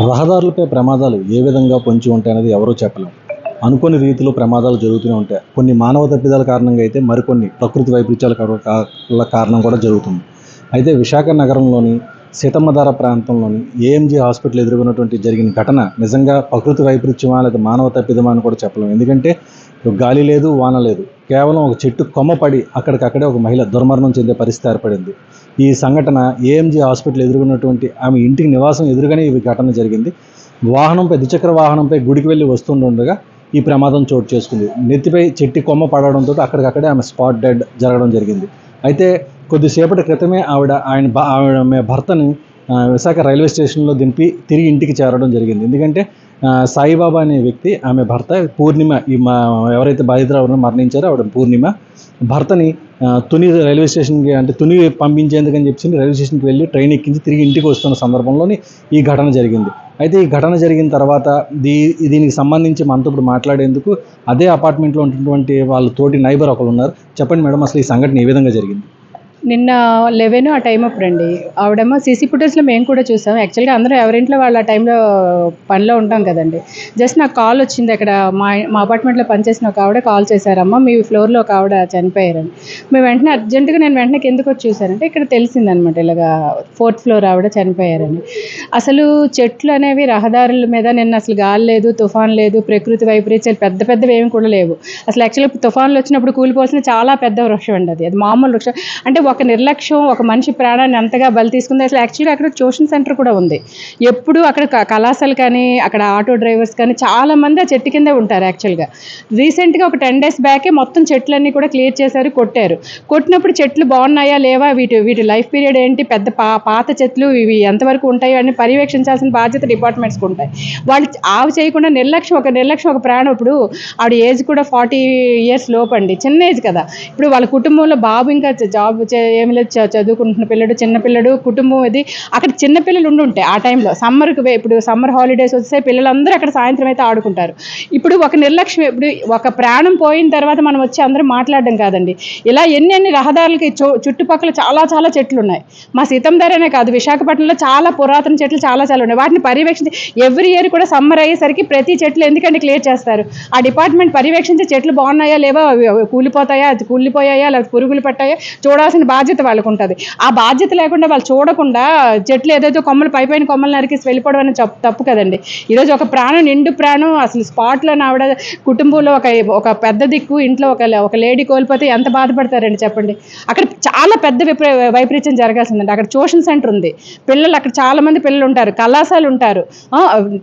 రహదారులపై ప్రమాదాలు ఏ విధంగా పొంచి ఉంటాయనేది ఎవరూ చెప్పలేం. అనుకోని రీతిలో ప్రమాదాలు జరుగుతూనే ఉంటాయి. కొన్ని మానవ తప్పిదాల కారణంగా అయితే మరికొన్ని ప్రకృతి వైపరీత్యాల కారణం కూడా జరుగుతుంది. అయితే విశాఖ నగరంలోని సీతమ్మధార ప్రాంతంలోని ఏఎంజీ హాస్పిటల్ ఎదుర్కొన్నటువంటి జరిగిన ఘటన నిజంగా ప్రకృతి వైపరీత్యమా లేదా మానవ తప్పిదమా అని కూడా చెప్పలేము. ఎందుకంటే గాలి లేదు, వాన లేదు. కేవలం ఒక చెట్టు కొమ్మ పడి అక్కడికక్కడే ఒక మహిళ దుర్మరణం చెందే పరిస్థితి ఏర్పడింది. ఈ సంఘటన ఏఎంజీ హాస్పిటల్ ఎదుర్కొన్నటువంటి ఆమె ఇంటికి నివాసం ఎదురుగానే ఈ ఘటన జరిగింది. ద్విచక్ర వాహనంపై గుడికి వెళ్ళి వస్తుండగా ఈ ప్రమాదం చోటు చేసుకుంది. నెత్తిపై చెట్టు కొమ్మ పడడంతో అక్కడికక్కడే ఆమె స్పాట్ డెడ్ జరగడం జరిగింది. అయితే కొద్దిసేపటి క్రితమే ఆమె భర్తని విశాఖ రైల్వే స్టేషన్లో దింపి తిరిగి ఇంటికి చేరడం జరిగింది. ఎందుకంటే సాయిబాబా అనే వ్యక్తి ఆమె భర్త పూర్ణిమ, ఎవరైతే బాధితురాలు మరణించారో ఆవిడ పూర్ణిమ భర్తని తుని రైల్వే స్టేషన్కి అంటే తుని పంపించేందుకని చెప్పి రైల్వే స్టేషన్కి వెళ్ళి ట్రైన్ ఎక్కించి తిరిగి ఇంటికి వస్తున్న సందర్భంలోని ఈ ఘటన జరిగింది. అయితే ఈ ఘటన జరిగిన తర్వాత దీనికి సంబంధించి మనతో ఇప్పుడు మాట్లాడేందుకు అదే అపార్ట్మెంట్లో ఉన్నటువంటి వాళ్ళ తోటి నైబర్ ఒకరు ఉన్నారు. చెప్పండి మేడం, అసలు ఈ సంఘటన ఏ విధంగా జరిగింది? నిన్న 11 ఆ టైం అప్పుడు అండి. ఆవిడేమో సీసీ ఫుటేజ్లో మేము కూడా చూసాం. యాక్చువల్గా అందరూ ఎవరింట్లో వాళ్ళ టైంలో పనిలో ఉంటాం కదండి. జస్ట్ నాకు కాల్ వచ్చింది. అక్కడ మా అపార్ట్మెంట్లో పనిచేసిన ఒక ఆవిడ కాల్ చేశారమ్మా, మీ ఫ్లోర్లో ఒక ఆవిడ చనిపోయారని. మేము వెంటనే అర్జెంటుగా నేను వెంటనే కిందకు వచ్చి చూశానంటే ఇక్కడ తెలిసిందనమాట, ఇలాగా 4th ఫ్లోర్ ఆవిడ చనిపోయారని. అసలు చెట్లు అనేవి రహదారుల మీద నిన్న అసలు గాలి లేదు, తుఫాన్ లేదు, ప్రకృతి వైపరీత్యాలు పెద్ద పెద్దవి ఏమి కూడా లేవు. అసలు యాక్చువల్గా తుఫాన్లు వచ్చినప్పుడు కూలిపోసిన చాలా పెద్ద వృక్షం అండి. అది మామూలు వృక్షం అంటే ఒక నిర్లక్ష్యం ఒక మనిషి ప్రాణాన్ని ఎంతగా బలి తీసుకుంది. అసలు యాక్చువల్లీ అక్కడ ట్యూషన్ సెంటర్ కూడా ఉంది. ఎప్పుడు అక్కడ కళాశాలలు కానీ అక్కడ ఆటో డ్రైవర్స్ కానీ చాలామంది ఆ చెట్టు కిందే ఉంటారు. యాక్చువల్గా రీసెంట్గా ఒక 10 days బ్యాకే మొత్తం చెట్లన్నీ కూడా క్లియర్ చేశారు, కొట్టారు. కొట్టినప్పుడు చెట్లు బాగున్నాయా లేవా, వీటి లైఫ్ పీరియడ్ ఏంటి, పెద్ద పాత చెట్లు ఇవి ఎంతవరకు ఉంటాయో అని పర్యవేక్షించాల్సిన బాధ్యత డిపార్ట్మెంట్స్కి ఉంటాయి. వాళ్ళు ఆవి చేయకుండా నిర్లక్ష్యం ఒక ప్రాణం. ఇప్పుడు ఆవిడ ఏజ్ కూడా 40 years లోపు అండి, చిన్న ఏజ్ కదా. ఇప్పుడు వాళ్ళ కుటుంబంలో బాబు ఇంకా జాబ్ ఏమి లేదు, చదువుకుంటున్న పిల్లడు, చిన్నపిల్లడు కుటుంబం. ఇది అక్కడ చిన్నపిల్లలు ఉండుంటాయి ఆ టైంలో. ఇప్పుడు సమ్మర్ హాలిడేస్ వస్తే పిల్లలందరూ అక్కడ సాయంత్రం అయితే ఆడుకుంటారు. ఇప్పుడు ఒక నిర్లక్ష్యం, ఇప్పుడు ఒక ప్రాణం పోయిన తర్వాత మనం వచ్చి అందరూ మాట్లాడడం కాదండి. ఇలా ఎన్ని రహదారులకి చుట్టుపక్కల చాలా చెట్లు ఉన్నాయి. మా సీతంధారనే కాదు, విశాఖపట్నంలో చాలా పురాతన చెట్లు చాలా ఉన్నాయి. వాటిని పర్యవేక్షించి ఎవ్రీ ఇయర్ కూడా సమ్మర్ అయ్యేసరికి ప్రతి చెట్లు ఎందుకంటే క్లియర్ చేస్తారు. ఆ డిపార్ట్మెంట్ పర్యవేక్షించి చెట్లు బాగున్నాయా లేవా, కూలిపోతాయా, కూలిపోయాయా, లేకపోతే పురుగులు పట్టాయా చూడాల్సిన బాధ్యత వాళ్ళకు ఉంటుంది. ఆ బాధ్యత లేకుండా వాళ్ళు చూడకుండా చెట్లు ఏదైతే పైపైన కొమ్మలు నరికేసి వెళ్ళిపోవడం అనేది తప్పు కదండి. ఈరోజు ఒక నిండు ప్రాణం అసలు స్పాట్లో ఆవిడ కుటుంబంలో ఒక పెద్ద దిక్కు, ఇంట్లో ఒక లేడీ కోల్పోతే ఎంత బాధపడతారండి చెప్పండి. అక్కడ చాలా పెద్ద వైపరీత్యం జరగాల్సిందండి. అక్కడ ట్యూషన్ సెంటర్ ఉంది, పిల్లలు అక్కడ చాలా మంది పిల్లలు ఉంటారు, కళాశాలలు ఉంటారు,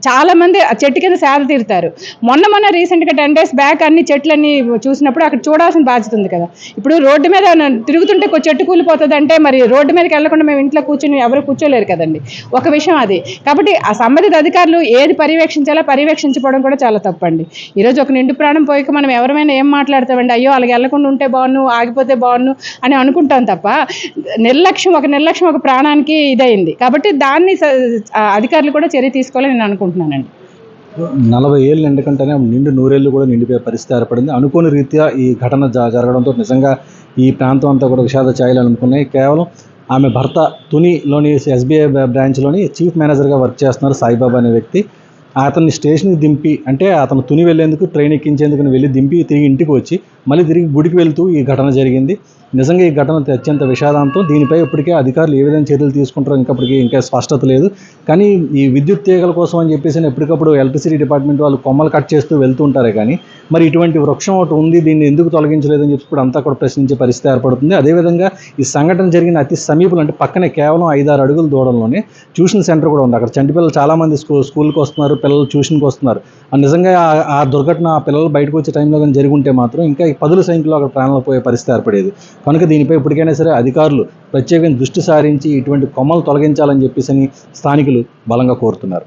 చాలా మంది చెట్టు కింద సేద తీరుతారు. మొన్న రీసెంట్గా 10 days బ్యాక్ అన్ని చెట్లన్నీ చూసినప్పుడు అక్కడ చూడాల్సిన బాధ్యత ఉంది కదా. ఇప్పుడు రోడ్డు మీద తిరుగుతుంటే చెట్టు కూలిపోతుంది అంటే మరి రోడ్డు మీదకి వెళ్లకుండా మేము ఇంట్లో కూర్చొని ఎవరు కూర్చోలేరు కదండి. ఒక విషయం అది. కాబట్టి ఆ సంబంధిత అధికారులు ఏది పర్యవేక్షించకపోవడం కూడా చాలా తప్పండి. ఈరోజు ఒక నిండు ప్రాణం పోయిక మనం ఎవరైనా ఏం మాట్లాడతామండి, అయ్యో అలాగే వెళ్లకుండా ఉంటే బాగున్ను, ఆగిపోతే బాగున్ను అని అనుకుంటాం తప్ప నిర్లక్ష్యం ఒక ప్రాణానికి ఇదైంది. కాబట్టి దాన్ని అధికారులు కూడా చర్య తీసుకోవాలని నేను అనుకుంటున్నానండి. 40 ఏళ్ళు నిండుకంటేనే నిండు 100 ఏళ్ళు కూడా నిండిపోయే పరిస్థితి ఏర్పడింది. అనుకోని రీత్యా ఈ ఘటన జరగడంతో నిజంగా ఈ ప్రాంతం అంతా కూడా విషాద ఛాయలు అనుకున్నాయి. కేవలం ఆమె భర్త తునిలోని SBI బ్రాంచ్లోని చీఫ్ మేనేజర్గా వర్క్ చేస్తున్నారు సాయిబాబా అనే వ్యక్తి. అతన్ని స్టేషన్కి దింపి, అంటే అతను తుని వెళ్ళేందుకు ట్రైన్ ఎక్కించేందుకు వెళ్ళి దింపి తిరిగి ఇంటికి వచ్చి మళ్ళీ తిరిగి గుడికి వెళ్తూ ఈ ఘటన జరిగింది. నిజంగా ఈ ఘటన అత్యంత విషాదంతో. దీనిపై ఇప్పటికే అధికారులు ఏ విధంగా చర్యలు తీసుకుంటారో ఇంకా స్పష్టత లేదు. కానీ ఈ విద్యుత్ తీగల కోసం అని చెప్పేసి ఎప్పటికప్పుడు ఎలక్ట్రిసిటీ డిపార్ట్మెంట్ వాళ్ళు కొమ్మలు కట్ చేస్తూ వెళ్తూ ఉంటారే కానీ మరి ఇటువంటి వృక్షం ఒకటి ఉంది, దీన్ని ఎందుకు తొలగించలేదని చెప్పి ఇప్పుడు అంతా కూడా ప్రశ్నించే పరిస్థితి ఏర్పడుతుంది. అదేవిధంగా ఈ సంఘటన జరిగిన అతి సమీపంలో అంటే పక్కనే కేవలం 5-6 అడుగుల దూరంలోనే ట్యూషన్ సెంటర్ కూడా ఉంది. అక్కడ చంటి పిల్లలు చాలామంది స్కూల్కి వస్తున్నారు, పిల్లలు ట్యూషన్కి వస్తున్నారు. నిజంగా ఆ దుర్ఘటన ఆ పిల్లలు బయటకు వచ్చే టైంలో కానీ జరుగుంటే మాత్రం ఇంకా ఈ 10ల సంఖ్యలో అక్కడ ప్రాణాలు పోయే పరిస్థితి ఏర్పడేది. కనుక దీనిపై ఇప్పటికైనా సరే అధికారులు ప్రత్యేకంగా దృష్టి సారించి ఇటువంటి కొమ్మలు తొలగించాలని చెప్పేసి స్థానికులు బలంగా కోరుతున్నారు.